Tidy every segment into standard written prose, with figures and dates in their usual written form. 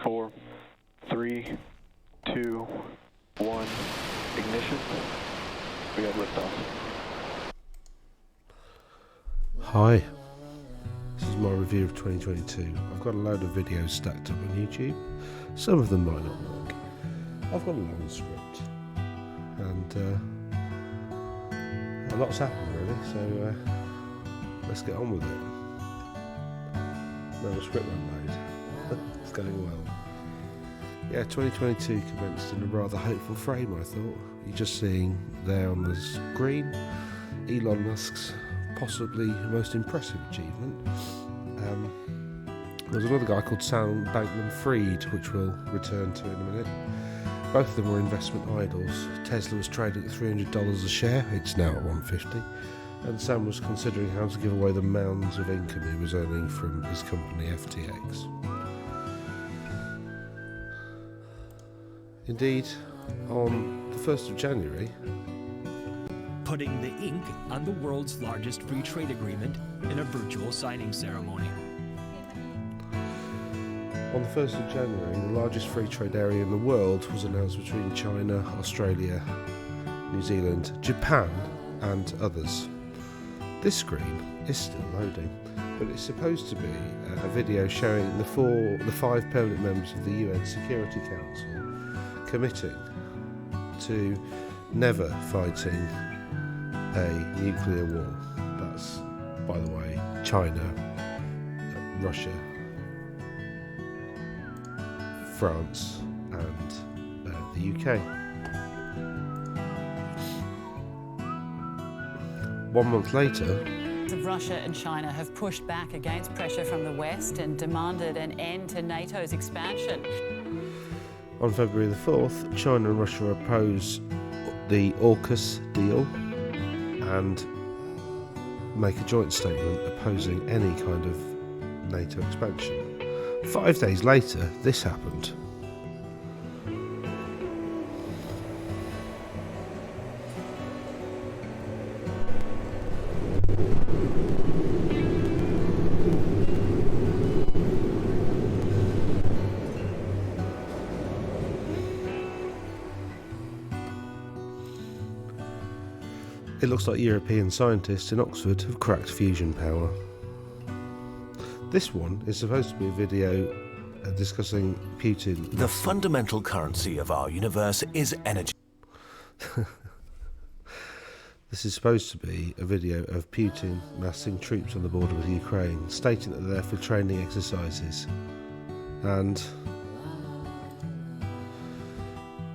4, 3, 2, 1, ignition. We got liftoff. Hi, this is my review of 2022. I've got a load of videos stacked up on YouTube. Some of them might not work. I've got a long script, and a lot's happened really, so let's get on with it. No, the script won't load. It's going well. Yeah, 2022 commenced in a rather hopeful frame, I thought. You're just seeing there on the screen Elon Musk's possibly most impressive achievement. There's another guy called Sam Bankman-Fried, which we'll return to in a minute. Both of them were investment idols. Tesla was trading at $300 a share, it's now at $150, and Sam was considering how to give away the mounds of income he was earning from his company FTX. Indeed, on the 1st of January, putting the ink on the world's largest free trade agreement in a virtual signing ceremony. On the 1st of January, the largest free trade area in the world was announced between China, Australia, New Zealand, Japan and others. This screen is still loading, but it's supposed to be a video showing the 5 permanent members of the UN Security Council committing to never fighting a nuclear war. That's, by the way, China, Russia, France and the UK. 1 month later, Russia and China have pushed back against pressure from the West and demanded an end to NATO's expansion. On February the 4th, China and Russia oppose the AUKUS deal and make a joint statement opposing any kind of NATO expansion. 5 days later, this happened. It looks like European scientists in Oxford have cracked fusion power. This one is supposed to be a video discussing Putin. The fundamental currency of our universe is energy. This is supposed to be a video of Putin massing troops on the border with Ukraine, stating that they're there for training exercises. And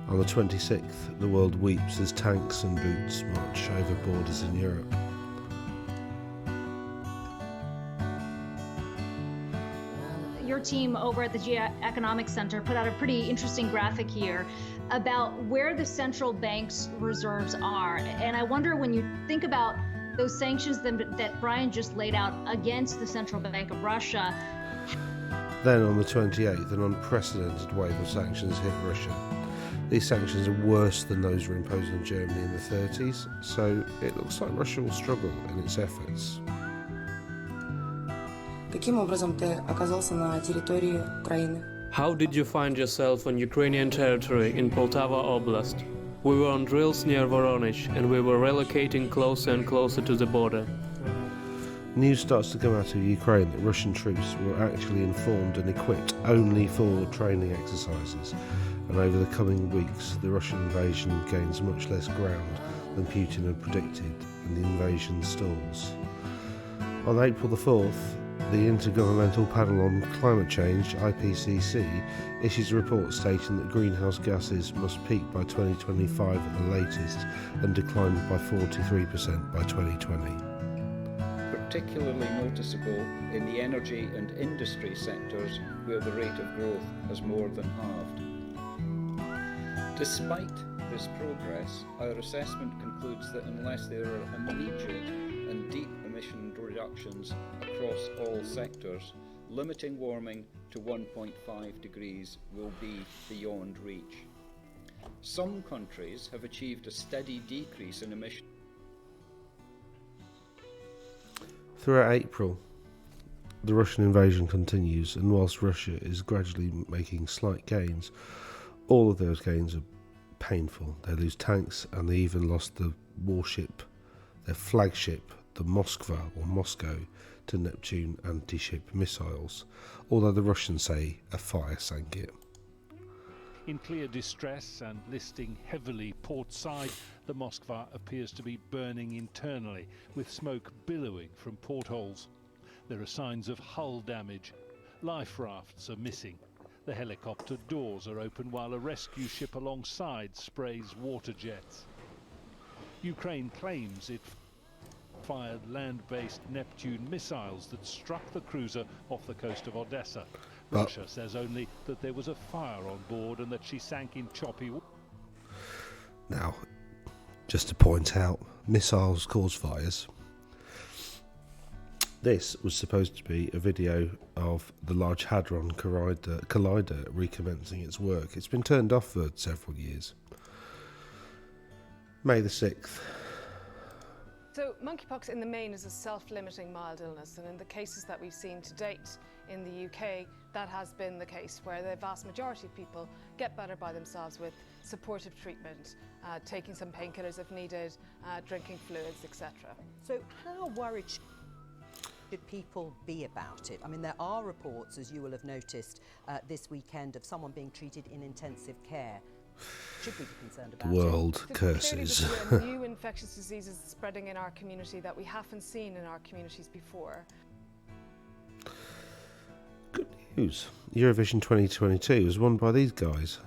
on the 26th, the world weeps as tanks and boots march over borders in Europe. Your team over at the Geoeconomics Center put out a pretty interesting graphic here about where the central bank's reserves are. And I wonder, when you think about those sanctions that Brian just laid out against the Central Bank of Russia. Then on the 28th, an unprecedented wave of sanctions hit Russia. These sanctions are worse than those were imposed on Germany in the 30s, so it looks like Russia will struggle in its efforts. Каким образом ты оказался на территории Украины? How did you find yourself on Ukrainian territory in Poltava Oblast? We were on drills near Voronezh, and we were relocating closer and closer to the border. News starts to come out of Ukraine that Russian troops were actually informed and equipped only for training exercises, and over the coming weeks the Russian invasion gains much less ground than Putin had predicted, and the invasion stalls. On April the 4th, the Intergovernmental Panel on Climate Change, IPCC, issues a report stating that greenhouse gases must peak by 2025 at the latest and decline by 43% by 2020. Particularly noticeable in the energy and industry sectors where the rate of growth has more than halved. Despite this progress, our assessment concludes that unless there are immediate and deep emission reductions across all sectors, limiting warming to 1.5 degrees will be beyond reach. Some countries have achieved a steady decrease in emissions. Throughout April, the Russian invasion continues, and whilst Russia is gradually making slight gains, all of those gains are painful. They lose tanks, and they even lost the warship, their flagship, the Moskva or Moscow, to Neptune anti-ship missiles, although the Russians say a fire sank it. In clear distress and listing heavily port side, the Moskva appears to be burning internally, with smoke billowing from portholes. There are signs of hull damage. Life rafts are missing. The helicopter doors are open while a rescue ship alongside sprays water jets. Ukraine claims it fired land-based Neptune missiles that struck the cruiser off the coast of Odessa. Russia says only that there was a fire on board and that she sank in choppy water. Now, just to point out, missiles cause fires. This was supposed to be a video of the Large Hadron Collider recommencing its work. It's been turned off for several years. May the 6th. So monkeypox in the main is a self-limiting mild illness, and in the cases that we've seen to date in the UK, that has been the case, where the vast majority of people get better by themselves with supportive treatment, taking some painkillers if needed, drinking fluids, etc. So how worried should people be about it? I mean, there are reports, as you will have noticed this weekend, of someone being treated in intensive care. Should we be concerned about the world curses. There are new infectious diseases spreading in our community that we haven't seen in our communities before. Good news. Eurovision 2022 was won by these guys.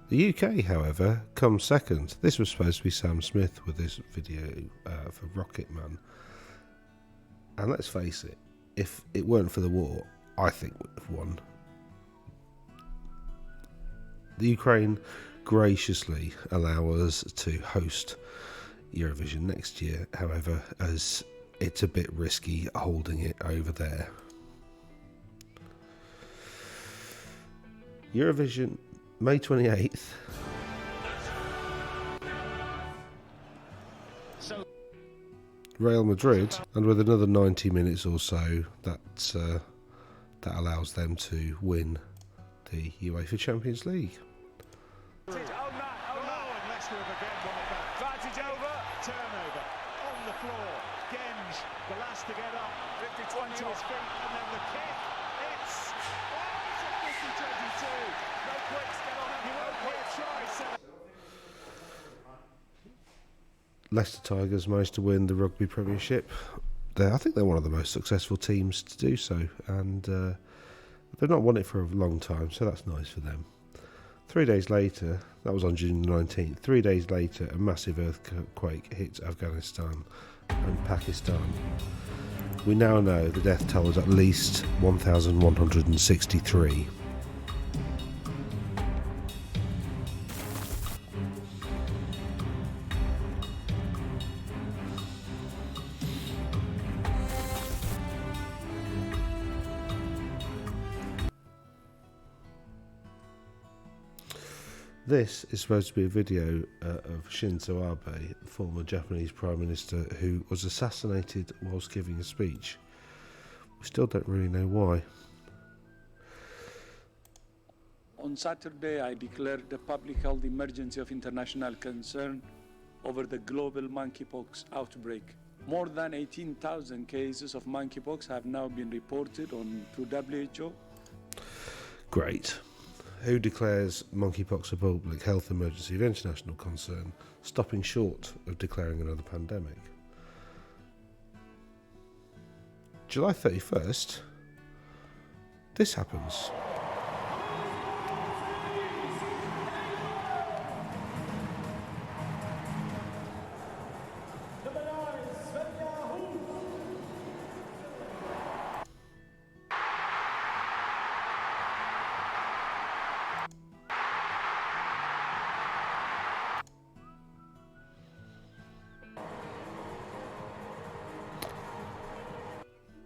The UK, however, comes second. This was supposed to be Sam Smith with this video for Rocket Man. And let's face it, if it weren't for the war, I think we'd have won. The Ukraine graciously allow us to host Eurovision next year, however, as it's a bit risky holding it over there. Eurovision May 28th. Real Madrid, and with another 90 minutes or so, that allows them to win the UEFA Champions League. Advantage over, turnover, on the floor, Genge, the last to get up, 51 to his feet, and then the kick, it's a 50-22, no quicks get on him, no quick try. Leicester Tigers managed to win the Rugby Premiership. I think they're one of the most successful teams to do so, and they've not won it for a long time, so that's nice for them. 3 days later, that was on June the 19th, 3 days later a massive earthquake hit Afghanistan and Pakistan. We now know the death toll is at least 1,163. This is supposed to be a video of Shinzo Abe, the former Japanese Prime Minister, who was assassinated whilst giving a speech. We still don't really know why. On Saturday, I declared a public health emergency of international concern over the global monkeypox outbreak. More than 18,000 cases of monkeypox have now been reported through WHO. Great. Who declares monkeypox a public health emergency of international concern, stopping short of declaring another pandemic? July 31st, this happens.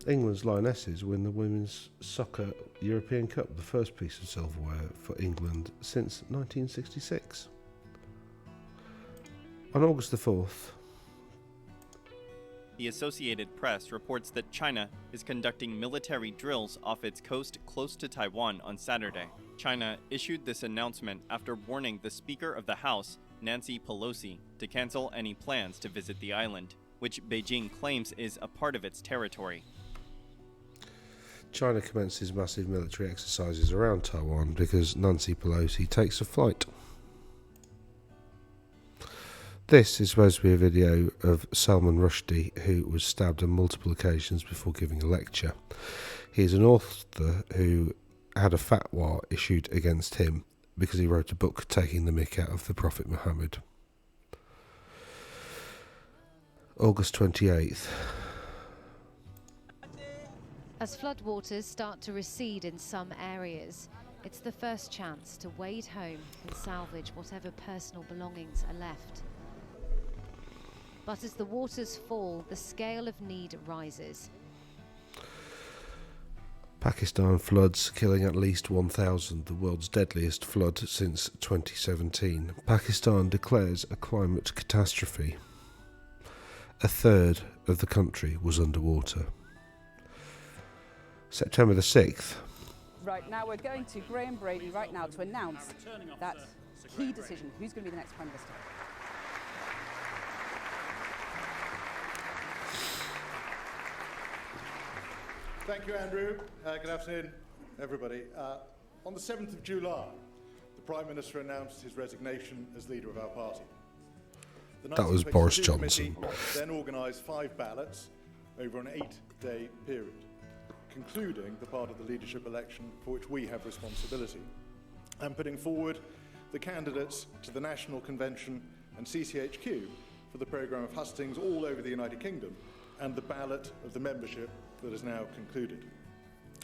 England's lionesses win the Women's Soccer European Cup, the first piece of silverware for England since 1966. On August the 4th, the Associated Press reports that China is conducting military drills off its coast close to Taiwan on Saturday. China issued this announcement after warning the Speaker of the House, Nancy Pelosi, to cancel any plans to visit the island, which Beijing claims is a part of its territory. China commences massive military exercises around Taiwan because Nancy Pelosi takes a flight. This is supposed to be a video of Salman Rushdie, who was stabbed on multiple occasions before giving a lecture. He is an author who had a fatwa issued against him because he wrote a book taking the mick out of the Prophet Muhammad. August 28th. As floodwaters start to recede in some areas, it's the first chance to wade home and salvage whatever personal belongings are left. But as the waters fall, the scale of need rises. Pakistan floods, killing at least 1,000, the world's deadliest flood since 2017. Pakistan declares a climate catastrophe. A third of the country was underwater. September the 6th. Right, now we're going to Graham Brady right now to announce that key decision. Who's going to be the next Prime Minister? Thank you, Andrew. Good afternoon, everybody. On the 7th of July, the Prime Minister announced his resignation as leader of our party. That was Boris Johnson. Then organised 5 ballots over an 8-day period, concluding the part of the leadership election for which we have responsibility, and putting forward the candidates to the National Convention and CCHQ for the programme of hustings all over the United Kingdom and the ballot of the membership that is now concluded.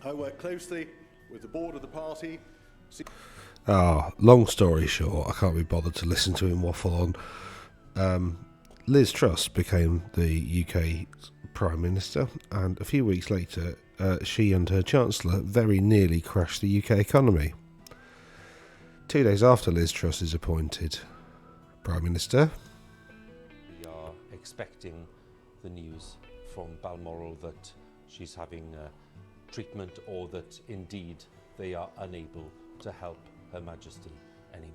I work closely with the board of the party. Long story short, I can't be bothered to listen to him waffle on. Liz Truss became the UK Prime Minister, and a few weeks later, she and her Chancellor very nearly crashed the UK economy. 2 days after Liz Truss is appointed Prime Minister, we are expecting the news from Balmoral that she's having treatment, or that indeed they are unable to help Her Majesty anymore.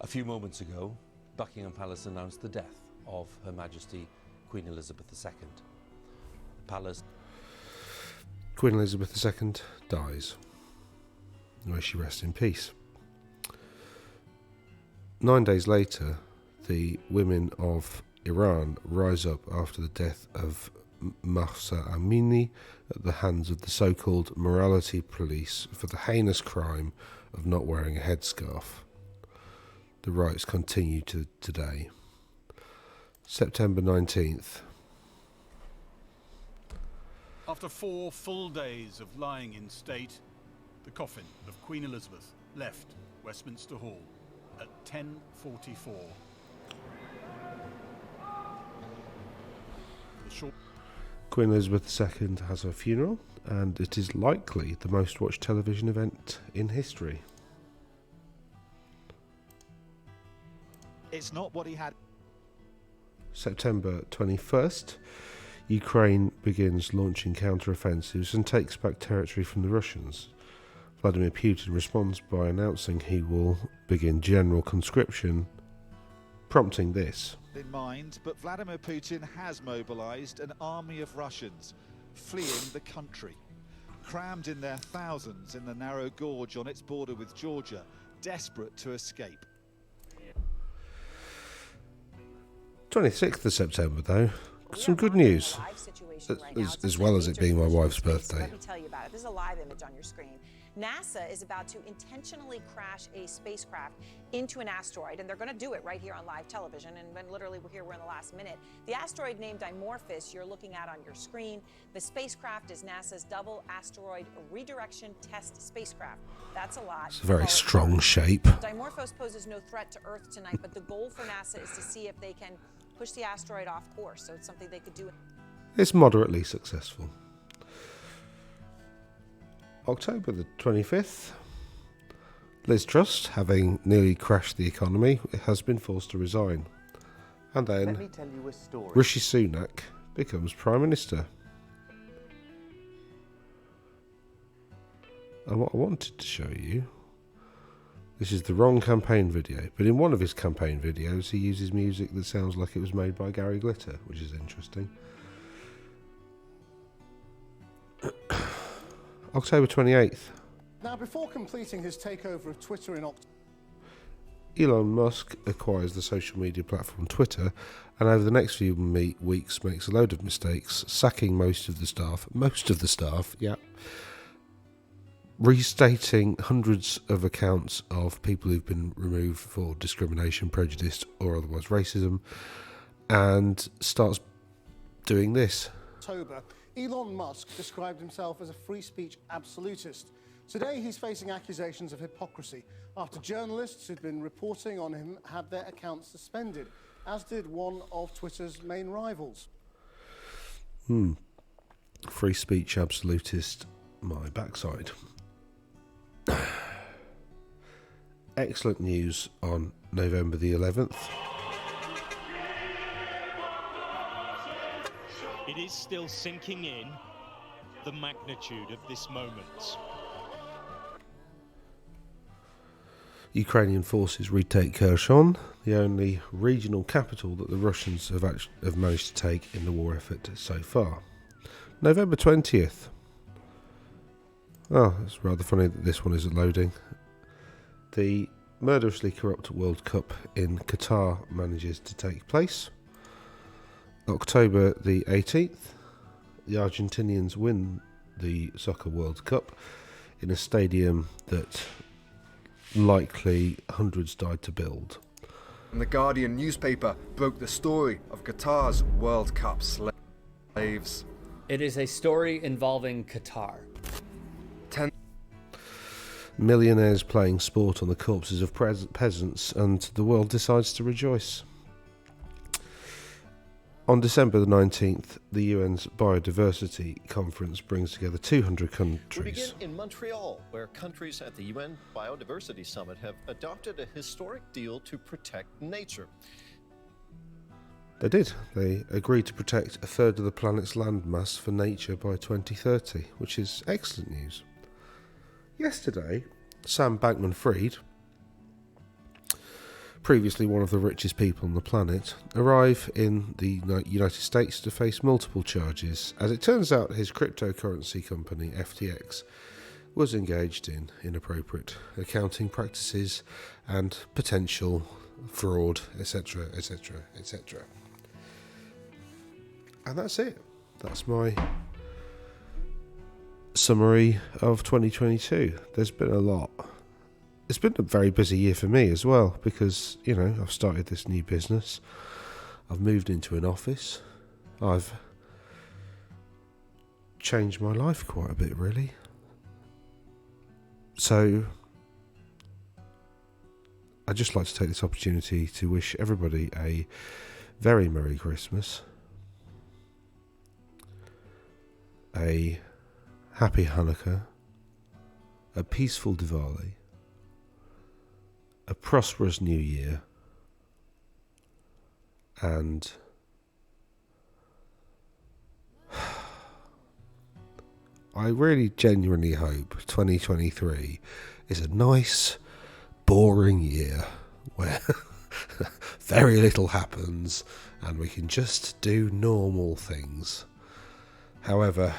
A few moments ago, Buckingham Palace announced the death of Her Majesty Queen Elizabeth II. The palace. Queen Elizabeth II dies. May she rest in peace. 9 days later, the women of Iran rise up after the death of Mahsa Amini at the hands of the so-called morality police for the heinous crime of not wearing a headscarf. The riots continue to today. September 19th. After 4 full days of lying in state, the coffin of Queen Elizabeth left Westminster Hall at 10:44. Queen Elizabeth II has her funeral, and it is likely the most watched television event in history. It's not what he had. September 21st, Ukraine begins launching counter-offensives and takes back territory from the Russians. Vladimir Putin responds by announcing he will begin general conscription, prompting this. In mind, but Vladimir Putin has mobilized an army of Russians fleeing the country, crammed in their thousands in the narrow gorge on its border with Georgia, desperate to escape. 26th of September, though, some good news, as well as it being my wife's birthday. Let me tell you about it. This is a live image on your screen. NASA is about to intentionally crash a spacecraft into an asteroid, and they're going to do it right here on live television. And when literally we're in the last minute. The asteroid named Dimorphos you're looking at on your screen. The spacecraft is NASA's double asteroid redirection test spacecraft. That's a lot. It's a very strong shape. Dimorphos poses no threat to Earth tonight, but the goal for NASA is to see if they can push the asteroid off course. So it's something they could do. It's moderately successful. October the 25th, Liz Truss, having nearly crashed the economy, has been forced to resign. And then Let me tell you a story. Rishi Sunak becomes Prime Minister. And what I wanted to show you, this is the wrong campaign video, but in one of his campaign videos he uses music that sounds like it was made by Gary Glitter, which is interesting. October 28th. Now, before completing his takeover of Twitter in October, Elon Musk acquires the social media platform Twitter, and over the next few weeks makes a load of mistakes, sacking most of the staff, yeah, restating hundreds of accounts of people who've been removed for discrimination, prejudice, or otherwise racism, and starts doing this. Elon Musk described himself as a free speech absolutist. Today he's facing accusations of hypocrisy after journalists who'd been reporting on him had their accounts suspended, as did one of Twitter's main rivals. Free speech absolutist, my backside. Excellent news on November the 11th. It is still sinking in the magnitude of this moment. Ukrainian forces retake Kherson, the only regional capital that the Russians have managed to take in the war effort so far. November 20th. Oh, it's rather funny that this one isn't loading. The murderously corrupt World Cup in Qatar manages to take place. October the 18th, the Argentinians win the Soccer World Cup in a stadium that likely hundreds died to build. And the Guardian newspaper broke the story of Qatar's World Cup slaves. It is a story involving Qatar. Millionaires playing sport on the corpses of peasants, and the world decides to rejoice. On December the 19th, the UN's Biodiversity Conference brings together 200 countries. We begin in Montreal, where countries at the UN Biodiversity Summit have adopted a historic deal to protect nature. They did. They agreed to protect a third of the planet's landmass for nature by 2030, which is excellent news. Yesterday, Sam Bankman-Fried, previously one of the richest people on the planet, arrived in the United States to face multiple charges. As it turns out, his cryptocurrency company, FTX, was engaged in inappropriate accounting practices and potential fraud, etc., etc., etc. And that's it. That's my summary of 2022. There's been a lot. It's been a very busy year for me as well, because, you know, I've started this new business. I've moved into an office. I've changed my life quite a bit, really. So I'd just like to take this opportunity to wish everybody a very Merry Christmas, a Happy Hanukkah, a peaceful Diwali, a prosperous New Year, and I really genuinely hope 2023 is a nice, boring year where very little happens and we can just do normal things. However,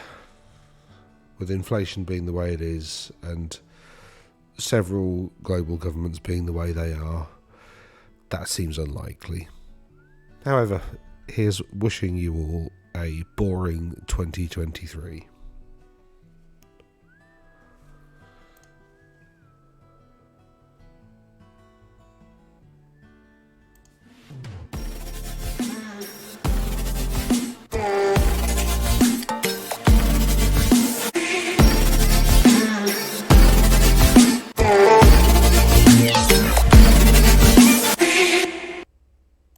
with inflation being the way it is and several global governments being the way they are, that seems unlikely. However, here's wishing you all a boring 2023.